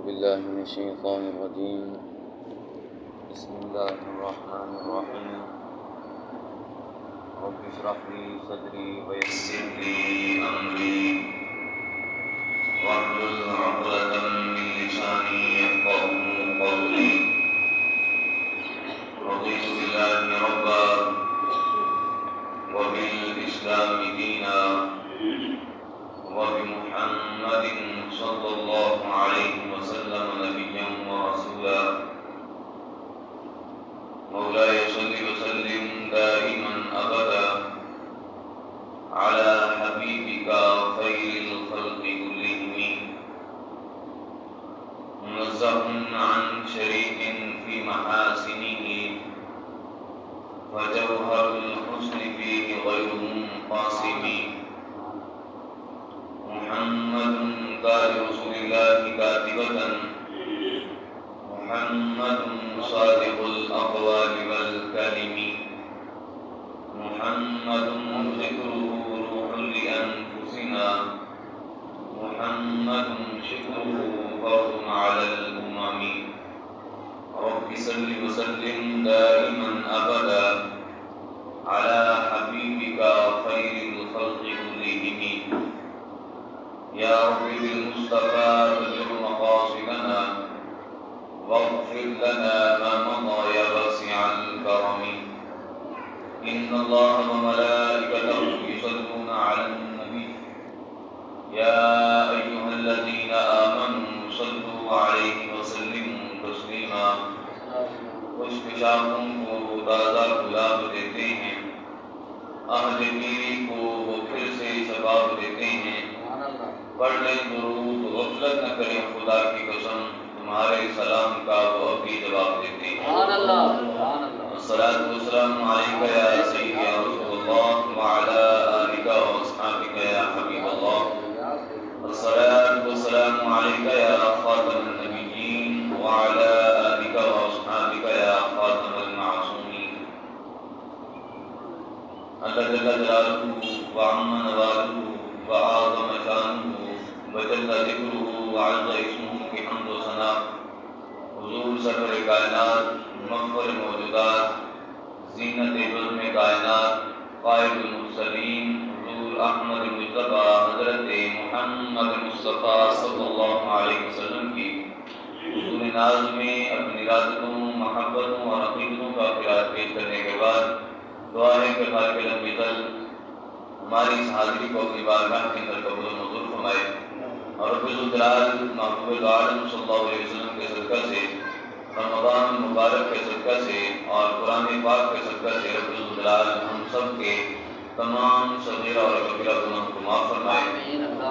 بالله من الشيطان الرجيم. بسم الله الرحمن الرحيم. رب اشرح لي صدري ويسر لي أمري واحلل عقدة من لساني يفقهوا قولي. رضيت بالله ربا وبالإسلام دينا وبمحمد صلى الله عليه وسلم نبيا ورسولا. مولاي صل وسلم دائما أبدا على حبيبك خير الخلق كلهم، منزه عن شريك في محاسنه، وجوهر الحسن فيه غير منقسم. محمد قال رسول الله كاتبة، محمد صادق الأقوال والكلم، محمد ذكره روح لأنفسنا، محمد شكره فرض على الأمم. رب صل وسلم دائما أبدا على حبيبك خير الخلق كلهم. يا رب بالمصطفى بلغ مقاصدنا واغفر لنا ما مضى يا واسع الكرم. إن الله وملائكته يصلون على النبي يا أيها الذين آمنوا صلوا عليه وسلموا تسليما. کچھ پیشابوں کو تازہ گلاب دیتے ہیں، اہل پیری کو وہ پھر سے شباب دیتے ہیں. پڑھ لیں درود، غفلت نہ کریں خدا کی قسم، تمہارے سلام کا وہ ابھی جواب دیتے ہیں. الصلاۃ والسلام علیک یا سیدی یا رسول اللہ وعلی آلک واصحابک یا حبیب اللہ. الصلاۃ والسلام علیک یا خاتم النبیین وعلی آلک واصحابک یا خاتم المعصومین. اللہ جل جلالہ وعم نوالہ وعظم شانہ وجل ذکرہ وعز اسمہ کی حمد و ثنا. حضور سرور کائنات، مفخر موجودات، زینت بزم کائنات، قائد المرسلین حضور احمد مصطفیٰ حضرت محمد مصطفیٰ صلی اللہ علیہ وسلم کی حضور ناز میں اپنی ارادتوں، محبتوں اور عقیدتوں کا خراج پیش کرنے کے بعد دعا ہے کہ خالق لمبی تل ہماری اس حاضری کو اپنی بارگاہ کے اندر قبول و منظور فرمائے، اور رب الجلال محبوب عالم صلی اللہ علیہ وسلم کے صدقہ سے، رمضان مبارک کے صدقہ سے اور قرآن پاک کے صدقہ سے رب الجلال ہم سب کے تمام صغیرہ اور کبیرہ گناہوں کو معاف فرمائے،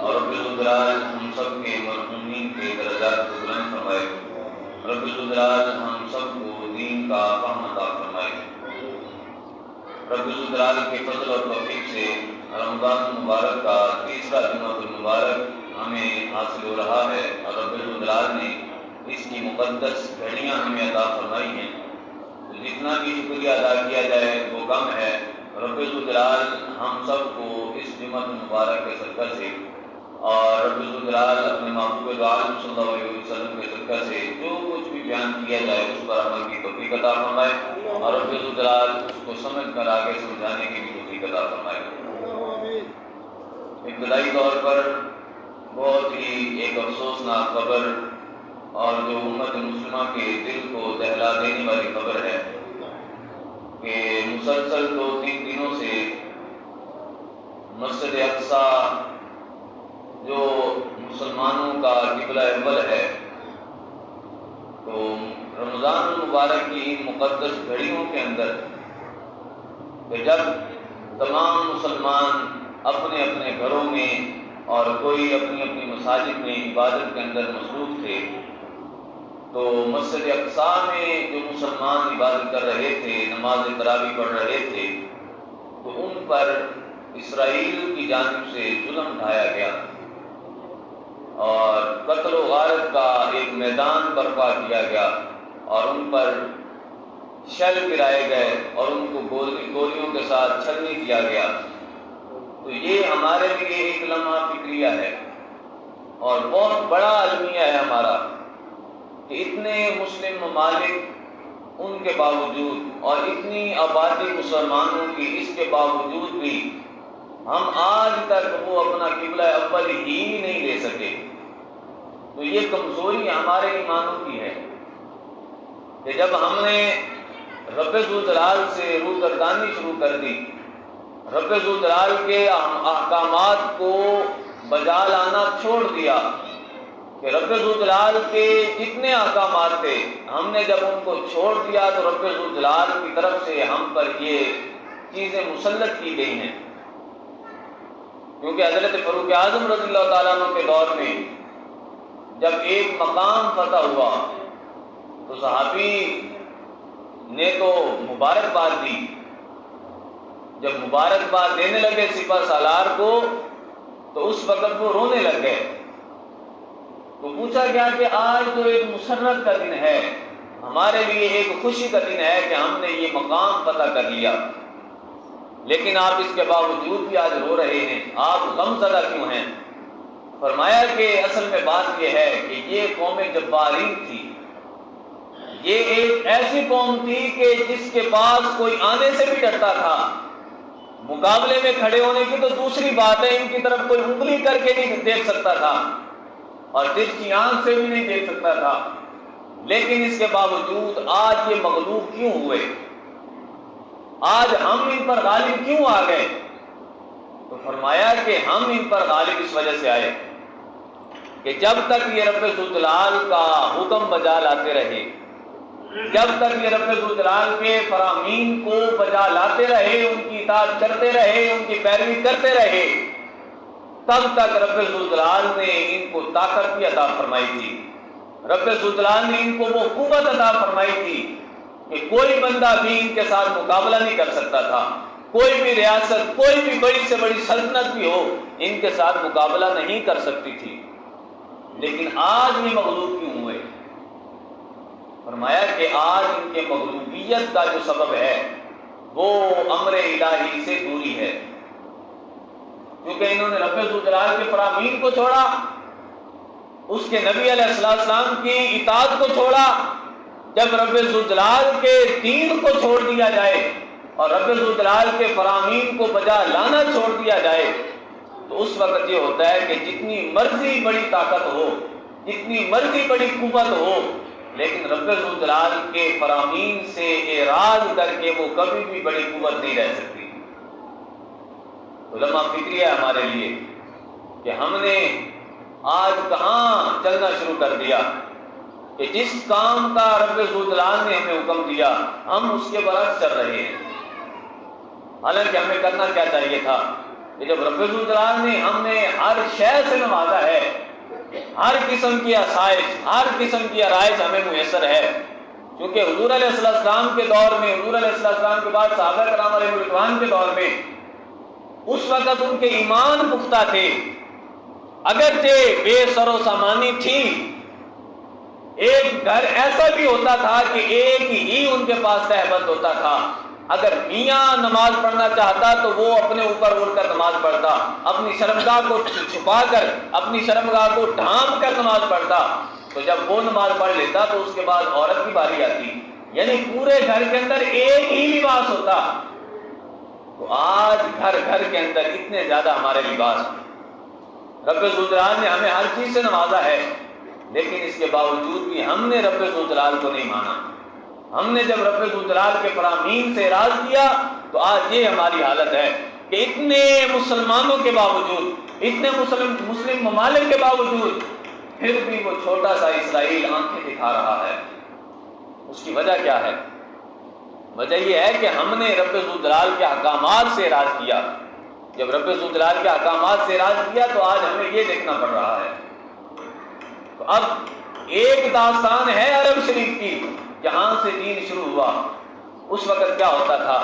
اور رب الجلال ہم سب کے مرحومین کے درجات کو بلند فرمائے. رب الجلال ہم سب کو دین کا فہم عطا فرمائے. رب الجلال کے فضل اور توفیق سے رمضان مبارک کا تیسرا جمعۃ المبارک ہمیں حاصل ہو رہا ہے، اور رب الجلال نے اس کی مقدس گھڑیاں ہمیں عطا فرمائی ہیں. جتنا بھی شکریہ ادا کیا جائے وہ کم ہے. رب الجلال ہم سب کو اس جمعۃ المبارک کے صدقہ سے اور رب الجلال اپنے محبوب عالم صلی اللہ علیہ وسلم کے صدقہ سے جو کچھ بھی بیان کیا جائے اس پر عمل کی توفیق عطا فرمائے، اور رب الجلال اس کو سمجھ کر آگے سمجھانے کی بھی توفیق عطا فرمائے. ابتدائی طور پر بہت ہی ایک افسوسناک خبر اور جو امت مسلمہ کے دل کو دہلا دینے والی خبر ہے کہ مسلسل 2-3 دنوں سے مسجد اقصیٰ جو مسلمانوں کا قبلہ اول ہے، تو رمضان المبارک کی مقدس گھڑیوں کے اندر کہ جب تمام مسلمان اپنے اپنے گھروں میں اور کوئی اپنی اپنی مساجد میں عبادت کے اندر مصروف تھے، تو مسجد اقصیٰ میں جو مسلمان عبادت کر رہے تھے، نماز تراویح پڑھ رہے تھے، تو ان پر اسرائیل کی جانب سے ظلم ڈھایا گیا اور قتل و غارت کا ایک میدان برپا کیا گیا، اور ان پر شل گرائے گئے اور ان کو گولیوں کے ساتھ چھلنی کیا گیا. تو یہ ہمارے لیے ایک لمحہ فکریہ ہے اور بہت بڑا المیہ ہے ہمارا کہ اتنے مسلم ممالک ان کے باوجود اور اتنی آبادی مسلمانوں کی اس کے باوجود بھی ہم آج تک وہ اپنا قبلہ اول ہی نہیں لے سکے، تو یہ کمزوری ہمارے ایمانوں کی ہے کہ جب ہم نے رب ذوالجلال سے روگردانی شروع کر دی، رب ذوالجلال کے احکامات کو بجا لانا چھوڑ دیا، کہ رب ذوالجلال کے جتنے احکامات تھے ہم نے جب ان کو چھوڑ دیا تو رب ذوالجلال کی طرف سے ہم پر یہ چیزیں مسلط کی گئی ہیں۔ کیونکہ حضرت فاروق اعظم رضی اللہ تعالیٰ عنہ کے دور میں جب ایک مقام فتح ہوا تو صحابی نے تو مبارکباد دی، جب مبارکباد دینے لگے سپہ سالار کو تو اس وقت وہ رونے لگ گئے، تو پوچھا گیا کہ آج تو ایک مسرت کا دن ہے، ہمارے لیے ایک خوشی کا دن ہے کہ ہم نے یہ مقام فتح کر لیا، لیکن آپ اس کے باوجود بھی آج رو رہے ہیں، آپ غم زدہ کیوں ہیں؟ فرمایا کہ اصل میں بات یہ ہے کہ یہ قوم جبارین تھی، یہ ایک ایسی قوم تھی کہ جس کے پاس کوئی آنے سے بھی ڈرتا تھا، مقابلے میں کھڑے ہونے کی تو دوسری بات ہے، ان کی طرف کوئی انگلی کر کے نہیں دیکھ سکتا تھا اور ترچھی آنکھ سے بھی نہیں دیکھ سکتا تھا، لیکن اس کے باوجود آج یہ مغلوب کیوں ہوئے؟ آج ہم ان پر غالب کیوں آ گئے؟ تو فرمایا کہ ہم ان پر غالب اس وجہ سے آئے کہ جب تک یہ رب ذوالجلال کا حکم بجا لاتے رہے، جب تک یہ رب ذوالجلال کے فرامین کو بجا لاتے رہے، ان کی اطاعت کرتے رہے، ان کی پیروی کرتے رہے، تب تک رب ذوالجلال نے ان کو طاقت بھی عطا فرمائی تھی، رب ذوالجلال نے ان کو وہ قوت عطا فرمائی تھی کہ کوئی بندہ بھی ان کے ساتھ مقابلہ نہیں کر سکتا تھا، کوئی بھی ریاست، کوئی بھی بڑی سے بڑی سلطنت بھی ہو ان کے ساتھ مقابلہ نہیں کر سکتی تھی، لیکن آج یہ مغلوب کیوں ہوئے؟ فرمایا کہ آج ان کے مغلوبیت کا جو سبب ہے وہ امر الہی سے دوری ہے، کیونکہ انہوں نے رب ذوالجلال کے فرامین کو چھوڑا، اس کے نبی علیہ السلام کی اطاعت کو چھوڑا۔ جب رب ذوالجلال کے دین کو چھوڑ دیا جائے اور رب ذوالجلال کے فرامین کو بجا لانا چھوڑ دیا جائے تو اس وقت یہ ہوتا ہے کہ جتنی مرضی بڑی طاقت ہو، جتنی مرضی بڑی قوت ہو، لیکن رب ذوالجلال کے فرامین سے اعراض کر کے وہ کبھی بھی بڑی قوت نہیں رہ سکتی۔ تو لمحہ فکری ہے ہمارے لیے کہ ہم نے آج کہاں چلنا شروع کر دیا کہ جس کام کا رب ذوالجلال نے ہمیں حکم دیا ہم اس کے برعکس چل رہے ہیں، حالانکہ ہمیں کرنا کیا چاہیے تھا کہ جب رب ذوالجلال نے ہم نے ہر شے سے نوازا ہے، ہر قسم کی آسائش، ہر قسم کی آرائش ہمیں میسر ہے، کیونکہ حضور علیہ السلام کے دور میں، حضور علیہ السلام کے بعد صحابہ کرام علیہ رضوان کے دور میں اس وقت ان کے ایمان پختہ تھے، اگرچہ بے سر و سامانی تھی، ایک گھر ایسا بھی ہوتا تھا کہ ایک ہی ان کے پاس تہبند ہوتا تھا، اگر میاں نماز پڑھنا چاہتا تو وہ اپنے اوپر اڑ کر نماز پڑھتا، اپنی شرمگاہ کو چھپا کر، اپنی شرمگاہ کو ڈھانپ کر نماز پڑھتا، تو جب وہ نماز پڑھ لیتا تو اس کے بعد عورت کی باری آتی، یعنی پورے گھر کے اندر ایک ہی لباس ہوتا۔ تو آج گھر گھر کے اندر اتنے زیادہ ہمارے لباس، رب ذوالجلال نے ہمیں ہر چیز سے نوازا ہے، لیکن اس کے باوجود بھی ہم نے رب ذوالجلال کو نہیں مانا، ہم نے جب رب ذوالجلال کے فرامین سے اعراض کیا تو آج یہ ہماری حالت ہے کہ اتنے مسلمانوں کے باوجود، اتنے مسلم ممالک کے باوجود پھر بھی وہ چھوٹا سا اسرائیل آنکھیں دکھا رہا ہے۔ اس کی وجہ کیا ہے؟ وجہ یہ ہے کہ ہم نے رب ذوالجلال کے احکامات سے اعراض کیا، جب رب ذوالجلال کے احکامات سے اعراض کیا تو آج ہمیں یہ دیکھنا پڑ رہا ہے۔ تو اب ایک داستان ہے عرب شریف کی، جہاں سے دین شروع ہوا، اس وقت کیا ہوتا تھا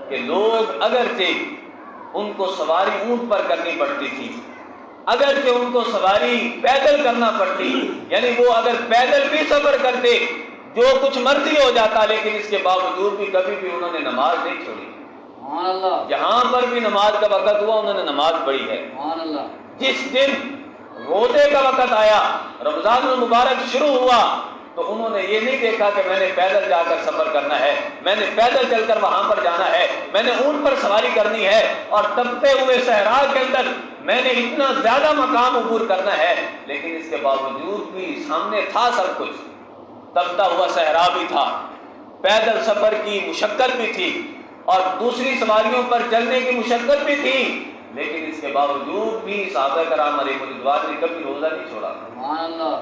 کہ لوگ اگرچہ ان کو سواری اونٹ پر کرنی پڑتی تھی، اگرچہ ان کو سواری پیدل کرنا پڑتی، یعنی وہ اگر پیدل بھی سفر کرتے جو کچھ مرضی ہو جاتا، لیکن اس کے باوجود بھی کبھی بھی انہوں نے نماز نہیں چھوڑی، جہاں پر بھی نماز کا وقت ہوا انہوں نے نماز پڑھی ہے۔ جس دن روزے کا وقت آیا، رمضان المبارک شروع ہوا، تو انہوں نے یہ نہیں دیکھا کہ میں نے پیدل جا کر سفر کرنا ہے، میں نے پیدل چل کر وہاں پر جانا ہے، میں نے اونٹ پر سواری کرنی ہے اور تپتے ہوئے صحرا کے اندر میں نے اتنا زیادہ مقام عبور کرنا ہے، لیکن اس کے باوجود بھی سامنے تھا سب کچھ، تپتا ہوا صحرا بھی تھا، پیدل سفر کی مشقت بھی تھی اور دوسری سواریوں پر چلنے کی مشقت بھی تھی، لیکن اس کے باوجود بھی صحابہ کرام علیہ رضوان نے کبھی روزہ نہیں چھوڑا۔ سبحان اللہ۔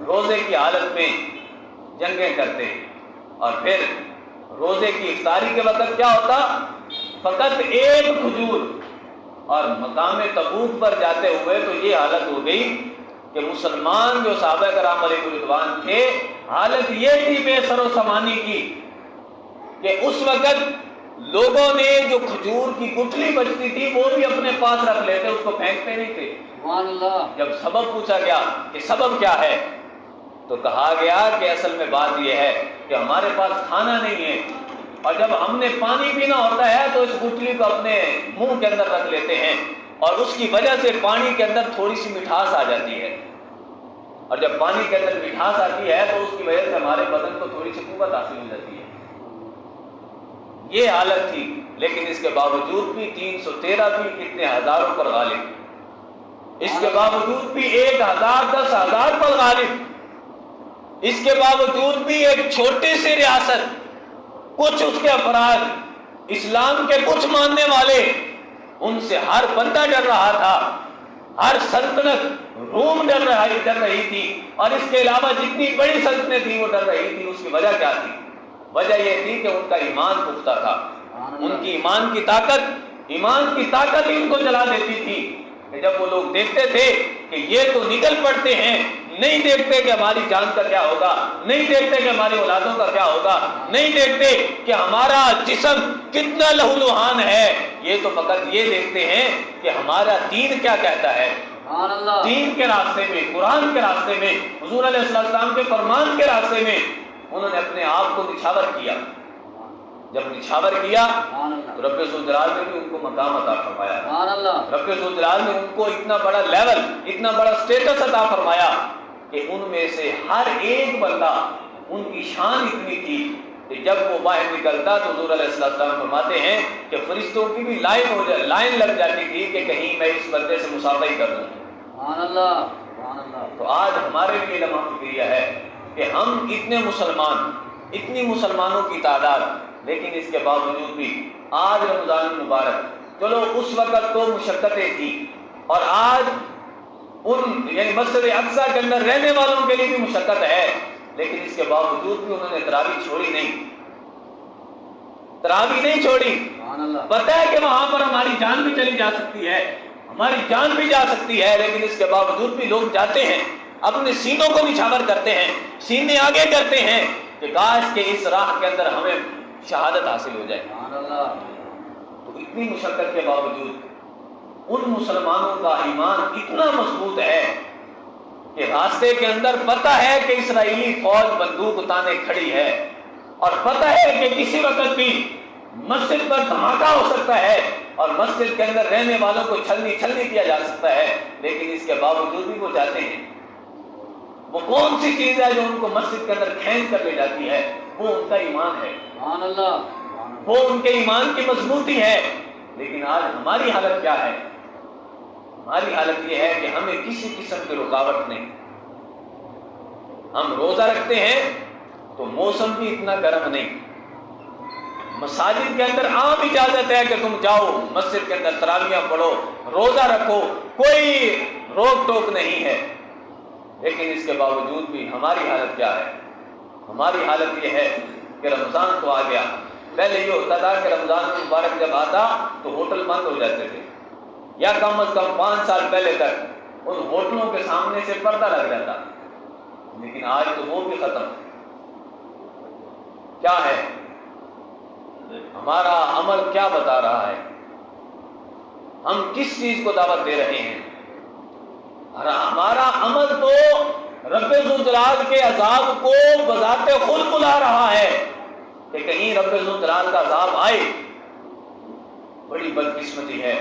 روزے کی حالت میں جنگیں کرتے اور پھر روزے کی افطاری کے وقت کیا ہوتا، فقط ایک کھجور، اور مقام تبوک پر جاتے ہوئے تو یہ حالت ہو گئی کہ مسلمان جو صحابہ کرام علیہ رضوان تھے، حالت یہ تھی بے سر و سامانی کی کہ اس وقت لوگوں نے جو کھجور کی گٹھلی بچتی تھی وہ بھی اپنے پاس رکھ لیتے، اس کو پھینکتے نہیں تھے۔ سبحان اللہ۔ جب سبب پوچھا گیا کہ سبب کیا ہے تو کہا گیا کہ اصل میں بات یہ ہے کہ ہمارے پاس کھانا نہیں ہے، اور جب ہم نے پانی پینا ہوتا ہے تو اس گٹھلی کو اپنے منہ کے اندر رکھ لیتے ہیں، اور اس کی وجہ سے پانی کے اندر تھوڑی سی مٹھاس آ جاتی ہے، اور جب پانی کے اندر مٹھاس آتی ہے تو اس کی وجہ سے ہمارے بدن کو تھوڑی سی قوت حاصل ہو جاتی ہے۔ یہ حالت تھی، لیکن اس کے باوجود بھی 313 بھی کتنے ہزاروں پر غالب، اس کے باوجود بھی 1000 10,000 پر غالب، اس کے باوجود بھی ایک چھوٹی سی ریاست، کچھ اس کے افراد اسلام کے کچھ ماننے والے، ان سے ہر بندہ ڈر رہا تھا، ہر سلطنت روم ڈر رہی تھی، اور اس کے علاوہ جتنی بڑی سلطنت تھی وہ ڈر رہی تھی۔ اس کی وجہ کیا تھی؟ وجہ یہ تھی کہ ان کا ایمان پختہ تھا، ان کی ایمان کی طاقت ہی ان کو جلا دیتی تھی کہ جب وہ لوگ دیکھتے تھے کہ یہ تو نکل پڑتے ہیں، نہیں دیکھتے کہ ہماری جان کا کیا ہوگا، نہیں دیکھتے کہ ہماری اولادوں کا کیا ہوگا، نہیں دیکھتے کہ ہمارا جسم کتنا لہولہان ہے، یہ تو فقط یہ دیکھتے ہیں کہ ہمارا دین کیا کہتا ہے۔ دین کے راستے میں، قرآن کے راستے میں، حضور علیہ السلام کے فرمان کے راستے میں انہوں نے اپنے آپ کو نچھاور کیا۔ جب نچھاور کیا تو رب ذوالجلال نے بھی ان کو مقام عطا فرمایا، رب ذوالجلال نے ان کو اتنا بڑا لیول، اتنا بڑا سٹیٹس عطا فرمایا کہ ان میں سے ہر ایک بندہ، ان کی شان اتنی تھی کہ جب وہ باہر نکلتا تو حضور علیہ السلام فرماتے ہیں کہ فرشتوں کی بھی لائن لگ جاتی تھی کہ کہیں میں اس بندے سے مصافحہ کر لوں۔ سبحان اللہ، سبحان اللہ۔ تو آج ہمارے لیے لمحہ فکریہ ہے کہ ہم اتنے مسلمان، اتنی مسلمانوں کی تعداد، لیکن اس کے باوجود بھی آج رمضان المبارک، چلو اس وقت تو مشقتیں تھیں، اور آج ان یعنی مسجد اقصیٰ کے اندر رہنے والوں کے لیے بھی مشقت ہے، لیکن اس کے باوجود بھی انہوں نے تراویح چھوڑی نہیں، تراویح نہیں چھوڑی۔ پتہ ہے کہ وہاں پر ہماری جان بھی چلی جا سکتی ہے، ہماری جان بھی جا سکتی ہے، لیکن اس کے باوجود بھی لوگ جاتے ہیں، اپنے سینوں کو نچھاور کرتے ہیں، سینے آگے کرتے ہیں کہ کاش کہ اس راہ کے اندر ہمیں شہادت حاصل ہو جائے۔ تو اتنی مشقت کے باوجود ان مسلمانوں کا ایمان اتنا مضبوط ہے کہ راستے کے اندر پتہ ہے کہ اسرائیلی فوج بندوق تانے کھڑی ہے، اور پتہ ہے کہ کسی وقت بھی مسجد پر دھماکہ ہو سکتا ہے اور مسجد کے اندر رہنے والوں کو چھلنی کیا جا سکتا ہے، لیکن اس کے باوجود بھی وہ جاتے ہیں۔ وہ کون سی چیز ہے جو ان کو مسجد کے اندر کھینچ کر لے جاتی ہے؟ وہ ان کا ایمان ہے، وہ ان کے ایمان کی مضبوطی ہے۔ لیکن آج ہماری حالت کیا ہے؟ ہماری حالت یہ ہے کہ ہمیں کسی قسم کی رکاوٹ نہیں، ہم روزہ رکھتے ہیں تو موسم بھی اتنا گرم نہیں، مساجد کے اندر عام اجازت ہے کہ تم جاؤ مسجد کے اندر تراویح پڑھو، روزہ رکھو، کوئی روک ٹوک نہیں ہے، لیکن اس کے باوجود بھی ہماری حالت کیا ہے؟ ہماری حالت یہ ہے کہ رمضان تو آ گیا، پہلے یہ ہوتا تھا کہ رمضان المبارک جب آتا تو ہوٹل بند ہو جاتے تھے، یا کم از کم 5 سال پہلے تک ان ہوٹلوں کے سامنے سے پردہ لگ جاتا، لیکن آج تو وہ بھی ختم۔ کیا ہے ہمارا عمل، کیا بتا رہا ہے؟ ہم کس چیز کو دعوت دے رہے ہیں؟ ہمارا عمل تو رب ذوالجلال کے عذاب کو بذات خود بلا رہا ہے کہ کہیں رب ذوالجلال کا عذاب آئے۔ بڑی بدقسمتی ہے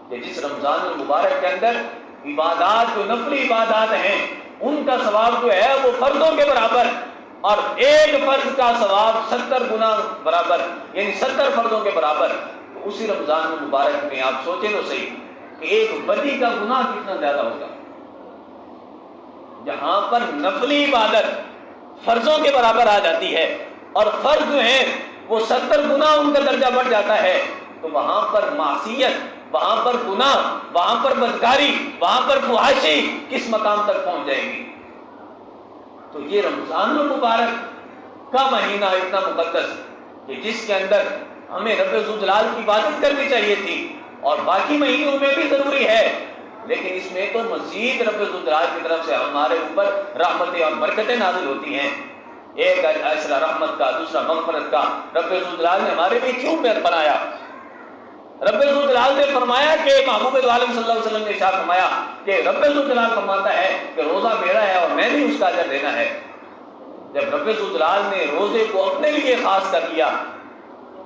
کہ جس رمضان المبارک کے اندر عبادات جو نفلی عبادات ہیں ان کا ثواب جو ہے وہ فرضوں کے برابر، اور ایک فرض کا ثواب 70 گنا برابر، یعنی 70 فرضوں کے برابر۔ تو اسی رمضان مبارک میں آپ سوچیں تو صحیح کہ ایک بدی کا گناہ کتنا زیادہ ہوگا۔ جہاں پر نفلی عبادت فرضوں کے برابر آ جاتی ہے اور فرض جو ہیں وہ 70 گنا ان کا درجہ بڑھ جاتا ہے، تو وہاں پر معصیت، وہاں پر گناہ، وہاں پر بدکاری، وہاں پر فحاشی کس مقام تک پہنچ جائے گی۔ تو یہ رمضان المبارک کا مہینہ اتنا مقدس کہ جس کے اندر ہمیں رب ذوالجلال کی عبادت کرنی چاہیے تھی، اور باقی مہینوں میں بھی ضروری ہے، لیکن اس میں تو مزید رب ذوالجلال کی طرف سے ہمارے اوپر رحمتیں اور برکتیں نازل ہوتی ہیں۔ ایک عشرہ رحمت کا، دوسرا مغفرت کا رب ذوالجلال نے ہمارے لیے کیوں بنایا؟ رب ذوالجلال نے فرمایا کہ محبوب عالم صلی اللہ علیہ وسلم نے ارشاد فرمایا کہ رب ذوالجلال فرماتا ہے کہ روزہ میرا ہے اور میں نے اس کا اجر دینا ہے۔ جب رب ذوالجلال نے روزے کو اپنے لیے خاص کر لیا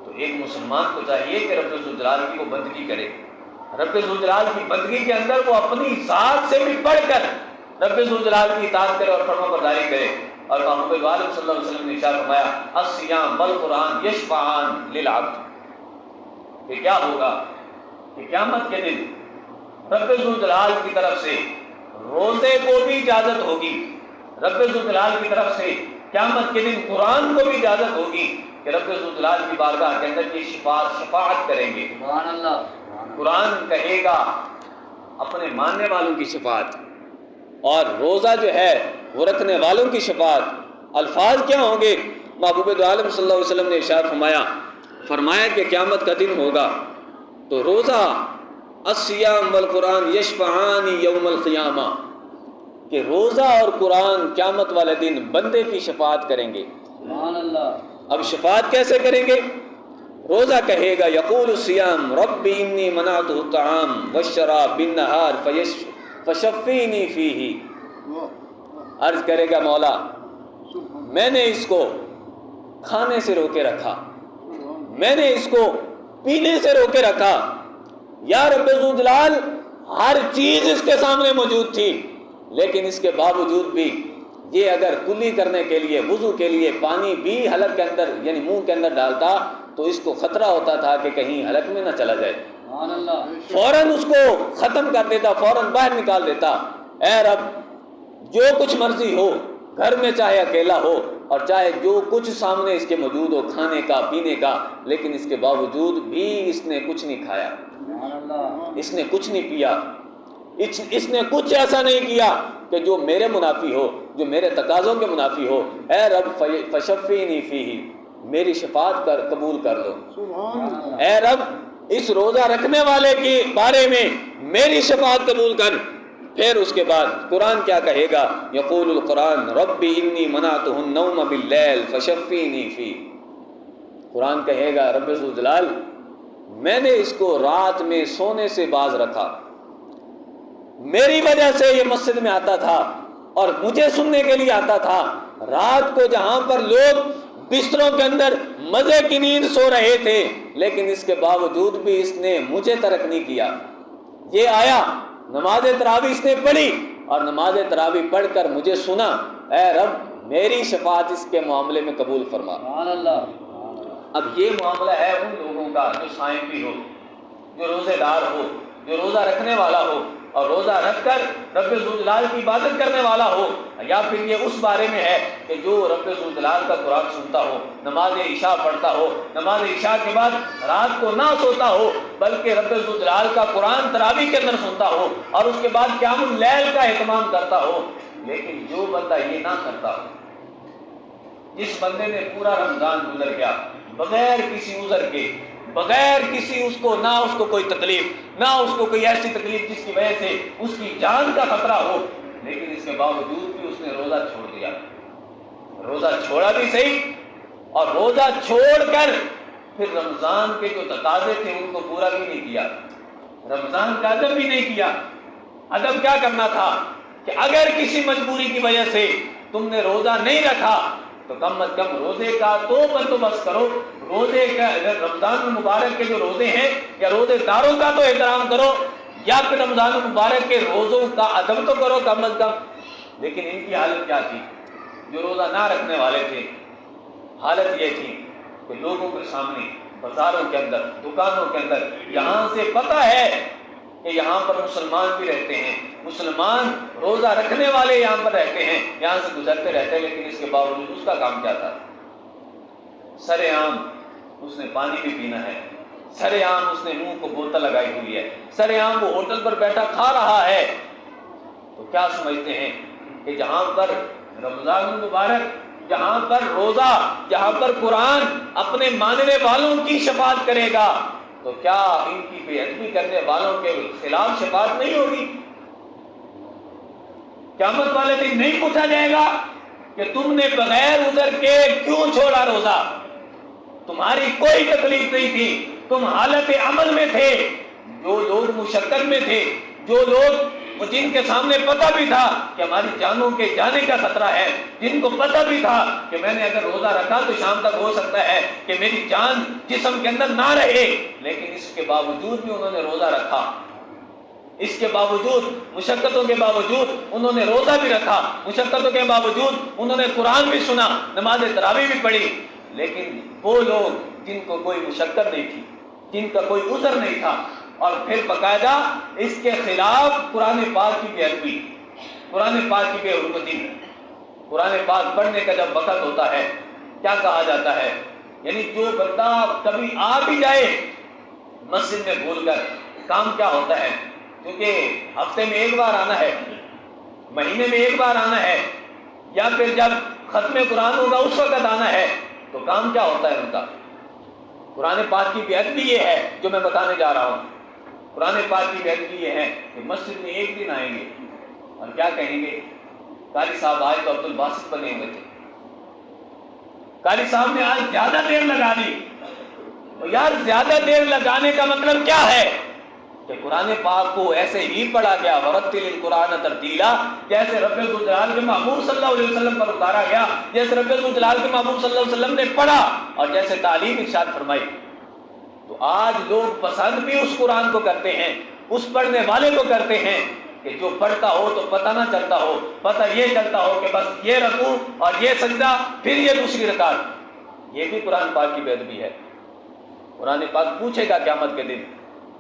تو ایک مسلمان کو چاہیے کہ رب ذوالجلال کی وہ بندگی کرے، رب ذوالجلال کی بندگی کے اندر وہ اپنی ذات سے بھی بڑھ کر رب ذوالجلال کی اطاعت کرے اور فرما برداری کرے۔ اور محبوب عالم صلی اللہ علیہ وسلم نے ارشاد فرمایا الصیام والقرآن یشفعان للعبد، کہ کیا ہوگا کہ قیامت کے دن رب ذوالجلال کی طرف سے روزے کو بھی اجازت ہوگی، رب ذوالجلال کی طرف سے قیامت کے دن قرآن کو بھی اجازت ہوگی کہ رب ذوالجلال کی بارگاہ کے اندر یہ شفاعت کریں گے۔ سبحان اللہ۔ قرآن کہے گا اپنے ماننے والوں کی شفاعت، اور روزہ جو ہے وہ رکھنے والوں کی شفاعت۔ الفاظ کیا ہوں گے؟ محبوب عالم صلی اللہ علیہ وسلم نے ارشاد فرمایا کہ قیامت کا دن ہوگا تو روزہ الصیام والقرآن یشفعان یوم القیامہ، کہ روزہ اور قرآن قیامت والے دن بندے کی شفاعت کریں گے۔ سبحان اللہ۔ اب شفاعت کیسے کریں گے؟ روزہ کہے گا یقول الصیام رب انی منعتہ الطعام والشراب بالنہار فشفینی فیہ، عرض کرے گا مولا میں نے اس کو کھانے سے روکے رکھا، میں نے اس کو پینے سے روکے رکھا، یا رب ذوالجلال ہر چیز اس کے سامنے موجود تھی، لیکن اس کے باوجود بھی یہ اگر کلی کرنے کے لیے، وضو کے لیے پانی بھی حلق کے اندر یعنی منہ کے اندر ڈالتا تو اس کو خطرہ ہوتا تھا کہ کہیں حلق میں نہ چلا جائے، سبحان اللہ۔ فوراً اس کو ختم کر دیتا، فوراً باہر نکال دیتا۔ اے رب جو کچھ مرضی ہو، گھر میں چاہے اکیلا ہو اور چاہے جو کچھ سامنے اس کے موجود ہو کھانے کا پینے کا، لیکن اس کے باوجود بھی اس نے کچھ نہیں کھایا، سبحان اللہ۔ اس نے کچھ نہیں پیا، اس نے کچھ ایسا نہیں کیا کہ جو میرے منافی ہو، جو میرے تقاضوں کے منافی ہو۔ اے رب فشفینی فیہ، میری شفاعت قبول کر لو۔ اے رب اس روزہ رکھنے والے کے بارے میں میری شفاعت قبول کر۔ پھر اس کے بعد قرآن کیا کہے گا؟ یقول القرآن رب انی منعتہ النوم باللیل فشفینی فیہ، قرآن کہے گا رب ذوالجلال میں نے اس کو رات میں سونے سے باز رکھا، میری وجہ سے یہ مسجد میں آتا تھا اور مجھے سننے کے لیے آتا تھا۔ رات کو جہاں پر لوگ بستروں کے اندر مزے کی نیند سو رہے تھے، لیکن اس کے باوجود بھی اس نے مجھے ترک نہیں کیا۔ یہ آیا، نماز تراویح اس نے پڑھی اور نماز تراویح پڑھ کر مجھے سنا۔ اے رب میری شفاعت اس کے معاملے میں قبول فرما۔ سبحان اللہ۔ اب یہ معاملہ ہے ان لوگوں کا جو صائم بھی ہو، جو روزے دار ہو، جو روزہ رکھنے والا ہو اور روزہ رکھ کر رب ذوالجلال کی عبادت کرنے والا ہو، یا پھر یہ اس بارے میں ہے کہ جو رب ذوالجلال کا قرآن سنتا ہو، نماز عشاء پڑھتا ہو، نماز عشاء کے بعد رات کو نہ سوتا ہو بلکہ رب ذوالجلال کا قرآن تراویح کے اندر سنتا ہو اور اس کے بعد قیام اللیل کا اہتمام کرتا ہو۔ لیکن جو بندہ یہ نہ کرتا ہو، جس بندے نے پورا رمضان گزر گیا بغیر کسی عذر کے، بغیر کسی اس کو کوئی تکلیف، نہ اس کو کوئی ایسی تکلیف جس کی وجہ سے اس کی جان کا خطرہ ہو، لیکن اس کے باوجود بھی اس نے روزہ چھوڑ دیا، روزہ چھوڑا بھی صحیح، اور روزہ چھوڑ کر پھر رمضان کے جو تقاضے تھے ان کو پورا بھی نہیں کیا، رمضان کا ادب بھی نہیں کیا۔ ادب کیا کرنا تھا کہ اگر کسی مجبوری کی وجہ سے تم نے روزہ نہیں رکھا تو کم از کم روزے کا تو بندوبست کرو، روزے کا رمضان المبارک کے جو روزے ہیں یا روزے داروں کا تو احترام کرو، یا پھر رمضان المبارک کے روزوں کا ادب تو کرو کم از کم۔ لیکن ان کی حالت کیا تھی؟ جو روزہ نہ رکھنے والے تھے، حالت یہ تھی کہ لوگوں کے سامنے، بازاروں کے اندر، دکانوں کے اندر، یہاں سے پتہ ہے کہ یہاں پر مسلمان بھی رہتے ہیں، مسلمان روزہ رکھنے والے یہاں پر رہتے ہیں، یہاں سے گزرتے رہتے ہیں، لیکن اس کے باوجود اس کا کام کیا تھا؟ سر عام اس نے پانی بھی پینا ہے، سر عام اس نے منہ کو بوتل لگائی ہوئی ہے، سر عام وہ ہوٹل پر بیٹھا کھا رہا ہے. تو کیا سمجھتے ہیں کہ جہاں پر رمضان المبارک، جہاں پر روزہ، جہاں پر قرآن اپنے ماننے والوں کی شفاعت کرے گا، تو کیا ان کی بے ادبی کرنے والوں کے خلاف شفاعت نہیں ہوگی؟ قیامت والے دن نہیں پوچھا جائے گا کہ تم نے بغیر عذر کے کیوں چھوڑا روزہ؟ تمہاری کوئی تکلیف نہیں تھی، تم حالت عمل میں تھے. جو لوگ مشقت میں تھے، جو لوگ جن کے سامنے پتہ بھی تھا کہ ہماری جانوں کے جانے کا خطرہ ہے، جن کو پتہ بھی تھا کہ میں نے اگر روزہ رکھا تو شام تک ہو سکتا ہے کہ میری جان جسم کے اندر نہ رہے، لیکن اس کے باوجود بھی انہوں نے روزہ رکھا. اس کے باوجود، مشقتوں کے باوجود انہوں نے روزہ بھی رکھا، مشقتوں کے باوجود انہوں نے قرآن بھی سنا، نماز تراویح بھی پڑھی. لیکن وہ لوگ جن کو کوئی مشقت نہیں تھی، جن کا کوئی عذر نہیں تھا، اور پھر باقاعدہ اس کے خلاف قرآن پاک کی بے ادبی، قرآن پاک کی بے حرمتی. قرآن پاک پڑھنے کا جب وقت ہوتا ہے کیا کہا جاتا ہے؟ یعنی جو بندہ کبھی آ بھی جائے مسجد میں بھول کر، کام کیا ہوتا ہے؟ کیونکہ ہفتے میں ایک بار آنا ہے، مہینے میں ایک بار آنا ہے، یا پھر جب ختم قرآن ہوگا اس وقت آنا ہے، تو کام کیا ہوتا ہے ان کا؟ قرآن پاک کی بے ادبی یہ ہے جو میں بتانے جا رہا ہوں. قرآن پاک کی بے ادبی یہ ہے کہ مسجد میں ایک دن آئیں گے اور کیا کہیں گے؟ قاری صاحب آئے تو عبد الباسط بنے ہوئے تھے، قاری صاحب نے آج زیادہ دیر لگا دی. یار زیادہ دیر لگانے کا مطلب کیا ہے؟ کہ قرآن پاک کو ایسے ہی پڑھا گیا، ورتل القرآن ترتیلا، جیسے رب ذوالجلال کے محبوب صلی اللہ علیہ وسلم پر اتارا گیا، جیسے رب ذوالجلال کے محبوب صلی اللہ علیہ وسلم نے پڑھا اور جیسے تعلیم ارشاد فرمائی. تو آج لوگ پسند بھی اس قرآن کو کرتے ہیں، اس پڑھنے والے کو کرتے ہیں کہ جو پڑھتا ہو تو پتہ نہ چلتا ہو، پتہ یہ چلتا ہو کہ بس یہ رکوع اور یہ سجدہ پھر یہ دوسری رکعت. یہ بھی قرآن پاک کی بے ادبی ہے. قرآن پاک پوچھے گا قیامت کے دن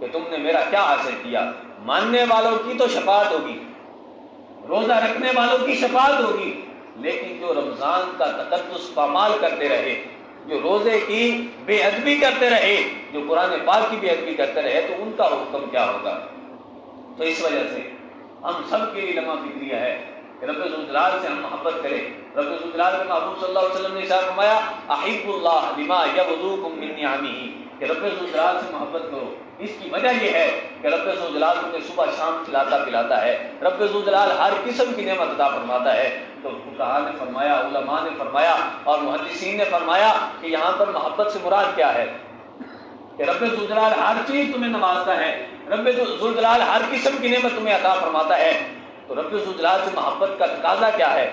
کہ تم نے میرا کیا حاصل کیا؟ ماننے والوں کی تو شفاعت ہوگی، روزہ رکھنے والوں کی شفاعت ہوگی، لیکن جو رمضان کا تقدس پامال کرتے رہے، جو روزے کی بے ادبی کرتے رہے، جو قرآن پاک کی بے ادبی کرتے رہے، تو ان کا حکم کیا ہوگا؟ تو اس وجہ سے ہم سب کے لیے لمحہ فکریہ ہے کہ رب ذوالجلال سے ہم محبت کریں. رب ذوالجلال کے محبوب صلی اللہ علیہ وسلم نے ارشاد فرمایا احب اللہ لما یبلوکم من نعمہ، کہ رب ذوالجلال سے محبت کرو. اس کی وجہ یہ ہے کہ رب ذوالجلال تمہیں صبح شام کھلاتا پلاتا ہے، رب ذوالجلال ہر قسم کی نعمت عطا فرماتا ہے. تو فقہاء نے فرمایا، علماء نے فرمایا اور محدثین نے فرمایا کہ یہاں پر محبت سے مراد کیا ہے؟ کہ رب ذوالجلال ہر چیز تمہیں نوازتا ہے، رب ذوالجلال ہر قسم کی نعمت تمہیں عطا فرماتا ہے. تو رب ذوالجلال سے محبت کا تقاضا کیا ہے؟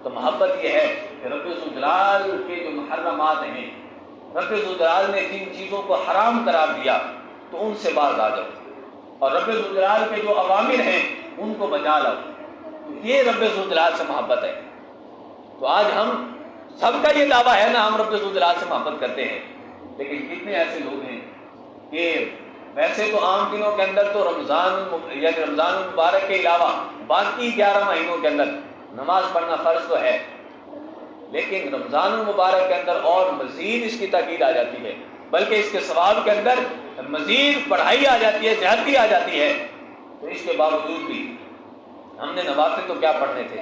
تو محبت یہ ہے کہ رب ذوالجلال کے جو محرمات ہیں، رب ذوالجلال نے جن چیزوں کو حرام قرار دیا تو ان سے باز آ جاؤ، اور رب ذوالجلال کے جو اوامر ہیں ان کو بجا لاؤ. یہ رب ذوالجلال سے محبت ہے. تو آج ہم سب کا یہ دعویٰ ہے نا، ہم رب ذوالجلال سے محبت کرتے ہیں، لیکن کتنے ایسے لوگ ہیں کہ ویسے تو عام دنوں کے اندر تو رمضان المبارک کے علاوہ باقی 11 مہینوں کے اندر نماز پڑھنا فرض تو ہے، لیکن رمضان المبارک کے اندر اور مزید اس کی تاکید آ جاتی ہے، بلکہ اس کے ثواب کے اندر مزید بڑھائی آ جاتی ہے، زیادتی آ جاتی ہے. تو اس کے باوجود بھی ہم نے نوافل تو کیا پڑھنے تھے،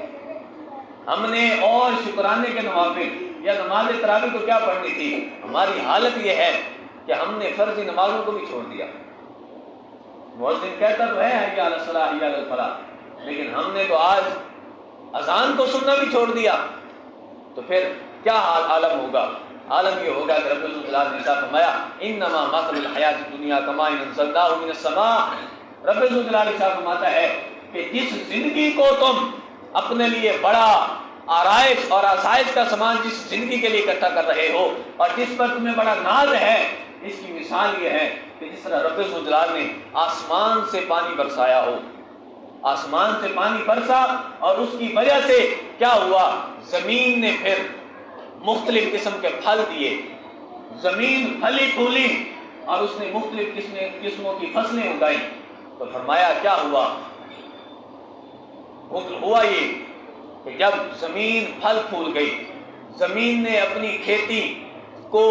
ہم نے اور شکرانے کے نوافل یا نماز تراویح تو کیا پڑھنی تھی. ہماری حالت یہ ہے کہ ہم نے فرضی نمازوں کو بھی چھوڑ دیا. مؤذن کہتا تو ہے حی علی الصلاۃ حی علی الفلاح، لیکن ہم نے تو آج اذان کو سننا بھی چھوڑ دیا. تو پھر کیا عالم ہوگا؟ عالم یہ ہوگا کہ رب ذوالجلال نے فرمایا انما مثل الحیات الدنیا کماء انزلناه من السماء. رب ذوالجلال فرماتا ہے کہ جس زندگی کو تم اپنے لیے بڑا آرائش اور آسائش کا سامان جس زندگی کے لیے اکٹھا کر رہے ہو اور جس پر تمہیں بڑا ناز ہے، اس کی مثال یہ ہے کہ جس طرح رب ذوالجلال نے آسمان سے پانی برسایا ہو، آسمان سے پانی برسا اور اس کی وجہ سے کیا ہوا؟ زمین نے پھر مختلف قسم کے پھل دیے، زمین پھلی پھولی اور اس نے مختلف قسموں کی فصلیں اگائیں۔ تو فرمایا کیا ہوا؟ ہوا یہ کہ جب زمین پھل پھول گئی، زمین نے اپنی کھیتی کو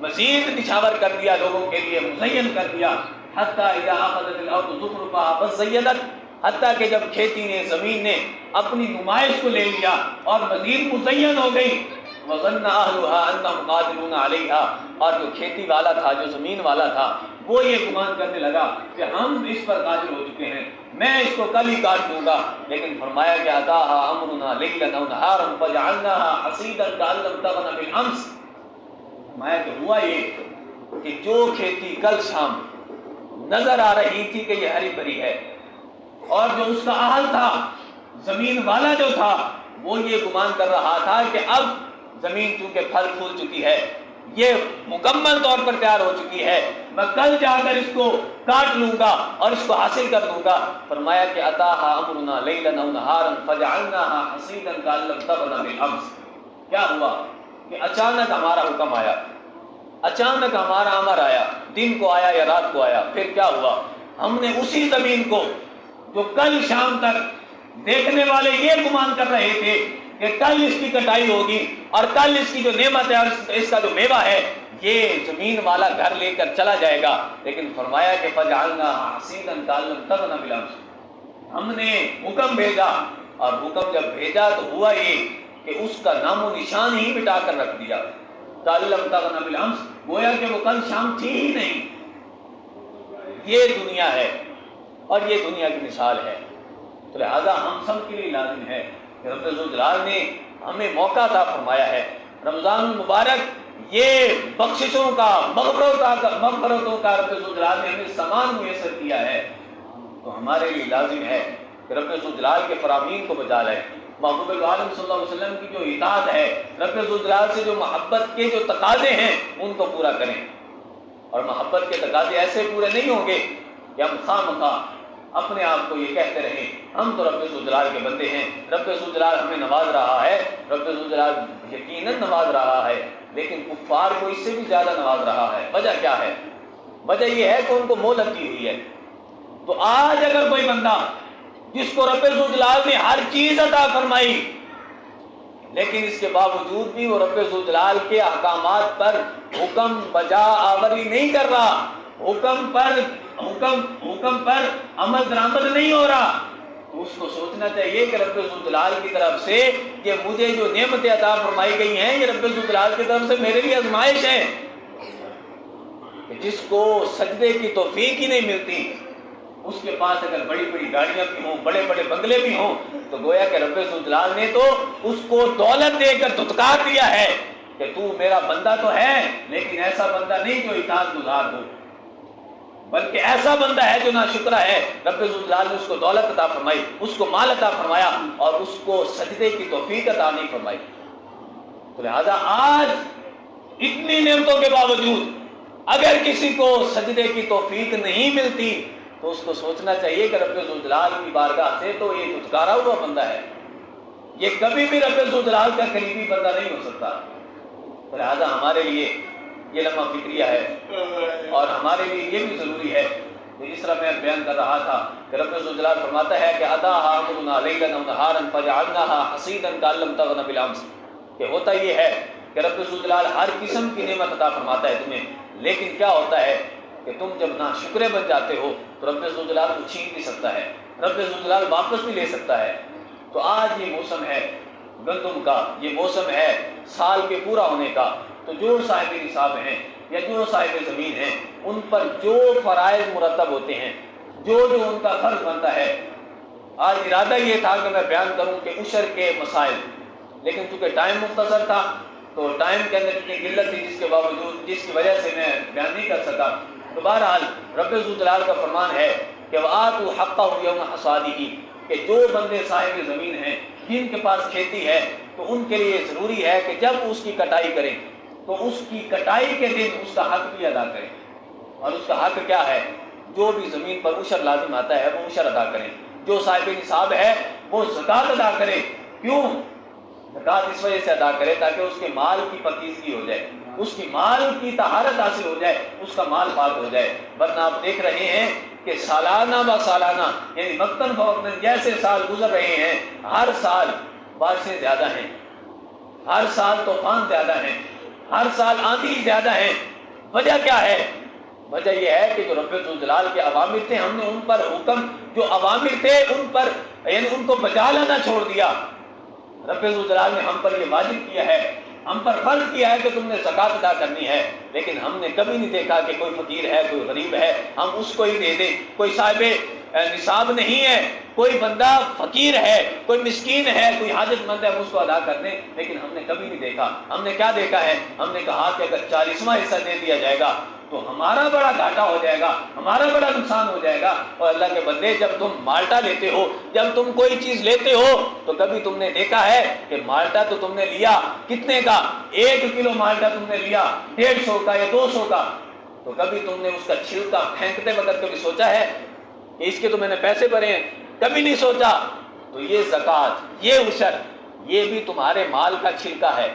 مزید نچھاور کر دیا، لوگوں کے لیے مزین کر دیا، حتیٰ اذا اخذت الارض زخرفها وزینت، حتیٰ کہ جب کھیتی نے، زمین نے اپنی نمائش کو لے لیا اور مزید مزین ہو گئی، وظن اہلها انهم قادرون علیہا، اور جو کھیتی والا تھا، جو زمین والا تھا، وہ یہ گمان کرنے لگا کہ ہم اس پر قادر ہو چکے ہیں، میں اس کو کل ہی کاٹ دوں گا۔ لیکن فرمایا کہ اتاھا امرنا لیلا او نہارا فجعلناها حصیدا کأن لم تغن بالامس۔ فرمایا کہ ہوا یہ کہ جو کھیتی کل شام نظر آ رہی تھی کہ یہ ہری بھری ہے، اور جو اس کا اہل تھا، زمین والا جو تھا، وہ یہ گمان کر رہا تھا کہ اب زمین چونکہ پھل پھول چکی ہے، یہ مکمل طور پر تیار ہو چکی ہے، میں کل جا کر اس کو کاٹ لوں گا اور اس کو حاصل کر دوں گا۔ فرمایا کہ اتاھا امرنا لیلا او نہارا فجعلناها حصیدا کأن لم تغن بالامس۔ کیا ہوا کہ اچانک ہمارا حکم آیا، اچانک ہمارا امر آیا، دن کو آیا یا رات کو آیا، پھر کیا ہوا؟ ہم نے اسی زمین کو جو کل شام تک دیکھنے والے یہ گمان کر رہے تھے کہ کل اس کی کٹائی ہوگی اور کل اس کی جو نعمت ہے اور اس کا جو میوہ ہے یہ زمین والا گھر لے کر چلا جائے گا، لیکن فرمایا کہ فجعلناها حصیدا کأن لم تغن بالامس۔ ہم نے حکم بھیجا، اور حکم جب بھیجا تو ہوا یہ کہ اس کا نام و نشان ہی مٹا کر رکھ دیا، کأن لم تغن بالامس، گویا کہ وہ کل شام تھی ہی نہیں۔ یہ دنیا ہے اور یہ دنیا کی مثال ہے، تو لہذا ہم سب کے لیے لازم ہے کہ رب ذوالجلال نے ہمیں موقع عطا فرمایا ہے۔ رمضان المبارک یہ بخششوں کا، مغفرتوں کا رب ذوالجلال نے ہمیں سامان میسر کیا ہے، تو ہمارے لیے لازم ہے کہ رب ذوالجلال کے فرامین کو بجا لیں، محبوب عالم صلی اللہ علیہ وسلم کی جو اطاعت ہے، رب ذوالجلال سے جو محبت کے جو تقاضے ہیں ان کو پورا کریں، اور محبت کے تقاضے ایسے پورے نہیں ہوں گے کہ ہم خواہ اپنے آپ کو یہ کہتے رہیں ہم تو رب ذوالجلال کے بندے ہیں، رب ذوالجلال ہمیں نواز رہا ہے، رب ذوالجلال یقیناً نواز رہا ہے، لیکن کفار کو اس سے بھی زیادہ نواز رہا ہے۔ وجہ کیا ہے؟ وجہ یہ ہے کہ ان کو مہلت دی ہوئی ہے۔ تو آج اگر کوئی بندہ جس کو رب ذوالجلال نے ہر چیز عطا فرمائی، لیکن اس کے باوجود بھی وہ رب ذوالجلال کے احکامات پر حکم بجا آوری نہیں کر رہا، حکم پر عمل درآمد نہیں ہو رہا، تو اس کو سوچنا چاہیے کہ رب ذوالجلال کی طرف سے کہ مجھے جو نعمتیں عطا فرمائی گئی ہیں یہ رب ذوالجلال کی طرف سے میرے لیے آزمائش ہے۔ کہ جس کو سجدے کی توفیق ہی نہیں ملتی، اس کے پاس اگر بڑی بڑی گاڑیاں بھی ہوں، بڑے بڑے بنگلے بھی ہوں، تو گویا کہ رب ذوالجلال نے تو اس کو دولت دے کر دھتکار دیا ہے کہ تو میرا بندہ تو ہے لیکن ایسا بندہ نہیں جو اطاعت گزار ہو، بلکہ ایسا بندہ ہے جو ناشکرا ہے۔ رب ذوالجلال نے اس کو دولت عطا فرمائی، اس کو مال عطا فرمایا، اور اس کو سجدے کی توفیق عطا نہیں فرمائی۔ تو لہذا آج اتنی نعمتوں کے باوجود اگر کسی کو سجدے کی توفیق نہیں ملتی تو اس کو سوچنا چاہیے کہ رب ذوالجلال کی بارگاہ سے تو یہ دھتکارا ہوا بندہ ہے، یہ کبھی بھی رب ذوالجلال کا قریبی بندہ نہیں ہو سکتا۔ تو لہذا ہمارے لیے یہ لمحہ فکریہ ہے، اور ہمارے لیے یہ بھی ضروری ہے کہ جس طرح میں بیان کر رہا تھا کہ رب ذوالجلال فرماتا ہے کہ اتاھا امرنا لیلا او نہارا فجعلناها حصیدا کأن لم تغن بالامس، کہ ہوتا یہ ہے کہ رب ذوالجلال ہر قسم کی نعمت عطا فرماتا ہے تمہیں، لیکن کیا ہوتا ہے کہ تم جب ناشکرے بن جاتے ہو تو رب ذوالجلال کو چھین بھی سکتا ہے، رب ذوالجلال واپس بھی لے سکتا ہے۔ تو آج یہ موسم ہے گندم کا، یہ موسم ہے سال کے پورا ہونے کا، تو جو صاحب نصاب ہیں یا جو صاحب زمین ہیں ان پر جو فرائض مرتب ہوتے ہیں، جو ان کا فرض بنتا ہے، آج ارادہ یہ تھا کہ میں بیان کروں کہ عشر کے مسائل، لیکن چونکہ ٹائم مختصر تھا تو ٹائم کے اندر اتنی قلت تھی جس کے باوجود، جس کی وجہ سے میں بیان نہیں کر سکا۔ تو بہرحال رب ذوالجلال کا فرمان ہے کہ وآتوا حقہ یوم حصادہ، کہ جو بندے صاحب زمین ہیں جن کے پاس کھیتی ہے تو ان کے لیے ضروری ہے کہ جب اس کی کٹائی کریں تو اس کی کٹائی کے دن اس کا حق بھی ادا کریں، اور اس کا حق کیا ہے؟ جو بھی زمین پر عشر لازم آتا ہے وہ عشر ادا کریں، جو صاحب نصاب ہے وہ زکوٰۃ ادا کرے. کیوں زکوٰۃ اس وجہ سے ادا کرے تاکہ اس کے مال کی پاکیزگی ہو جائے, اس کی مال کی طہارت حاصل ہو جائے, اس کا مال پاک ہو جائے. ورنہ آپ دیکھ رہے ہیں کہ سالانہ با سالانہ یعنی وقتاً فوقتاً جیسے سال گزر رہے ہیں, ہر سال بارشیں زیادہ ہیں, ہر سال طوفان زیادہ ہیں, ہر سال آندھی زیادہ ہیں. وجہ کیا ہے؟ وجہ یہ ہے کہ جو رب ذوالجلال کے اوامر تھے ہم نے ان پر حکم, جو اوامر تھے ان پر یعنی ان کو بجا لانا چھوڑ دیا. رب ذوالجلال نے ہم پر یہ واجب کیا ہے, ہم پر فرض کیا ہے کہ تم نے زکوٰۃ ادا کرنی ہے, لیکن ہم نے کبھی نہیں دیکھا کہ کوئی فقیر ہے, کوئی غریب ہے, ہم اس کو ہی دے دیں. کوئی صاحب نصاب نہیں ہے, کوئی بندہ فقیر ہے, کوئی مسکین ہے, کوئی حاجت مند ہے, ہم اس کو ادا کر دیں. لیکن ہم نے کبھی نہیں دیکھا. ہم نے کیا دیکھا ہے؟ ہم نے کہا کہ اگر 40واں حصہ دے دیا جائے گا تو ہمارا بڑا گھاٹا ہو جائے گا, ہمارا بڑا نقصان ہو جائے گا. اور اللہ کے بندے, جب تم مالٹا لیتے ہو, جب تم کوئی چیز لیتے ہو تو کبھی تم نے دیکھا ہے کہ مالٹا تو تم نے لیا کتنے کا؟ 1 کلو مالٹا تم نے لیا 150 کا یا 200 کا, تو کبھی تم نے اس کا چھلکا پھینکتے وقت کبھی سوچا ہے کہ اس کے تو میں نے پیسے بھرے ہیں؟ کبھی نہیں سوچا. تو یہ زکوٰۃ, یہ عشر, یہ بھی تمہارے مال کا چھلکا ہے,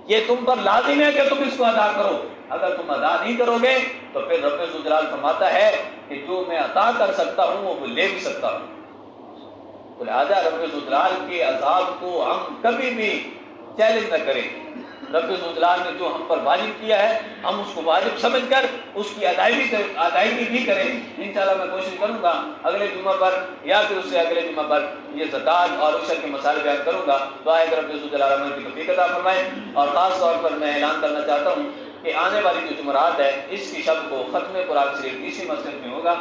یہ تم پر لازم ہے کہ تم اس کو ادا کرو. اگر تم ادا نہیں کرو گے تو پھر رب ذوالجلال فرماتا ہے کہ جو میں عطا کر سکتا ہوں وہ لے بھی سکتا ہوں. تو لہٰذا رب ذوالجلال کے عذاب کو ہم کبھی بھی چیلنج نہ کریں. رب ذوالجلال نے جو ہم پر واجب کیا ہے ہم اس کو واجب سمجھ کر اس کی ادائیگی بھی کریں. انشاءاللہ میں کوشش کروں گا اگلے جمعہ پر یا پھر اس سے اگلے جمعہ پر یہ زکوٰۃ اور عشر کے مسائل بیان کروں گا. دعا ہے کہ رب ذوالجلال عمل کی توفیق عطا فرمائے. اور خاص طور پر میں اعلان کرنا چاہتا ہوں کہ آنے والی جو جمعرات ہے اس کی شب کو ختم قرآن شریف اسی مسجد میں ہوگا.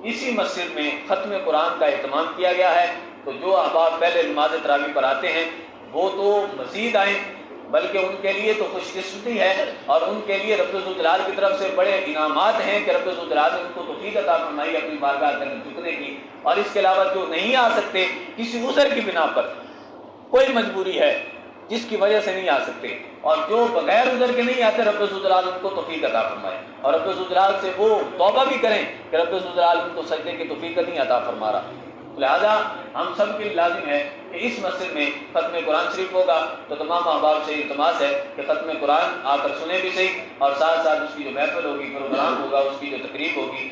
اسی مسجد میں ختم قرآن کا اہتمام کیا گیا ہے. تو جو احباب پہلے نماز تراویح پر آتے ہیں وہ تو مزید آئیں, بلکہ ان کے لیے تو خوش قسمتی ہے اور ان کے لیے رب ذوالجلال کی طرف سے بڑے انعامات ہیں کہ رب ذوالجلال نے ان کو توفیق عطا فرمائی اپنی بارگاہ کے اندر جھکنے کی. اور اس کے علاوہ جو نہیں آ سکتے کسی عذر کی بنا پر, کوئی مجبوری ہے جس کی وجہ سے نہیں آ سکتے, اور جو بغیر عذر کے نہیں آتے رب ذوالجلال ان کو توفیق عطا فرمائے. اور رب ذوالجلال سے وہ توبہ بھی کریں کہ رب ذوالجلال ان کو سجدے کی توفیق نہیں عطا فرما رہا. لہذا ہم سب کے لیے لازم ہے کہ اس مسجد میں ختم قرآن شریف ہوگا. تو تمام احباب سے التماس ہے کہ ختم قرآن آ کر سنیں بھی صحیح, اور ساتھ ساتھ اس کی جو محفل ہوگی, پروگرام ہوگا, اس کی جو تقریب ہوگی